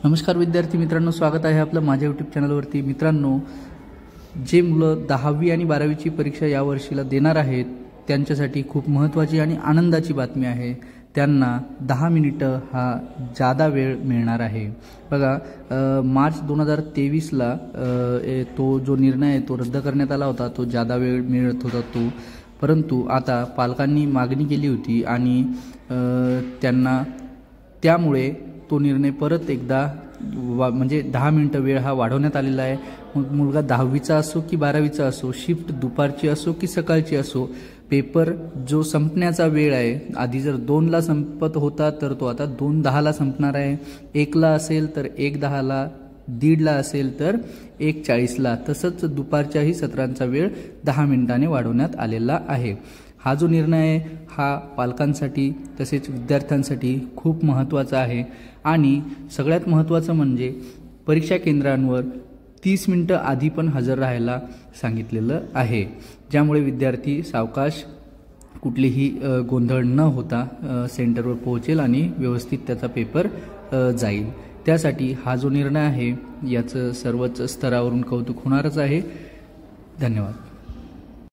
नमस्कार विद्यार्थी मित्रांनो, स्वागत आहे आपलं माझ्या यूट्यूब चॅनलवरती। मित्रांनो, जे मुलं 10वी आणि 12वीची परीक्षा या वर्षीला देणार आहेत त्यांच्यासाठी खूप महत्त्वाची आणि आनंदाची बातमी आहे। त्यांना 10 मिनिटं हा जादा वेळ मिळणार आहे। बघा, मार्च 2023ला तो जो निर्णय आहे तो रद्द करण्यात आला होता। तो जादा वेळ मिळत होता तो, परंतु आता पालकांनी मागणी केली होती आणि त्यांना त्यामुळे तो निर्णय परत एकदा म्हणजे 10 मिनिटं वेळ हा वाढवण्यात आलेला आहे। मग मुलगा 10वीचा असो की 12वीचा असो, शिफ्ट दुपारची असो की सकाळची असो, पेपर जो संपण्याचा वेळ आहे, आधी जर 2ला संपत होता तर तो आता 2:10ला संपणार आहे। 1ला असेल तर 1:10ला, 1:30ला असेल तर 1:40ला, तसंच दुपारच्याही सत्रांचा वेळ 10 मिनिटांनी वाढवण्यात आलेला आहे। हा जो निर्णय आहे हा पालकांसाठी तसेच विद्यार्थ्यांसाठी खूप महत्त्वाचा आहे आणि सगळ्यात महत्त्वाचं म्हणजे परीक्षा केंद्रांवर 30 मिनिटं आधी पण हजर राहायला सांगितलेलं आहे, ज्यामुळे विद्यार्थी सावकाश कुठलीही गोंधळ न होता सेंटरवर पोहोचेल आणि व्यवस्थित त्याचा पेपर जाईल। त्यासाठी हा जो निर्णय आहे याचं सर्वच स्तरावरून कौतुक होणारच आहे। धन्यवाद।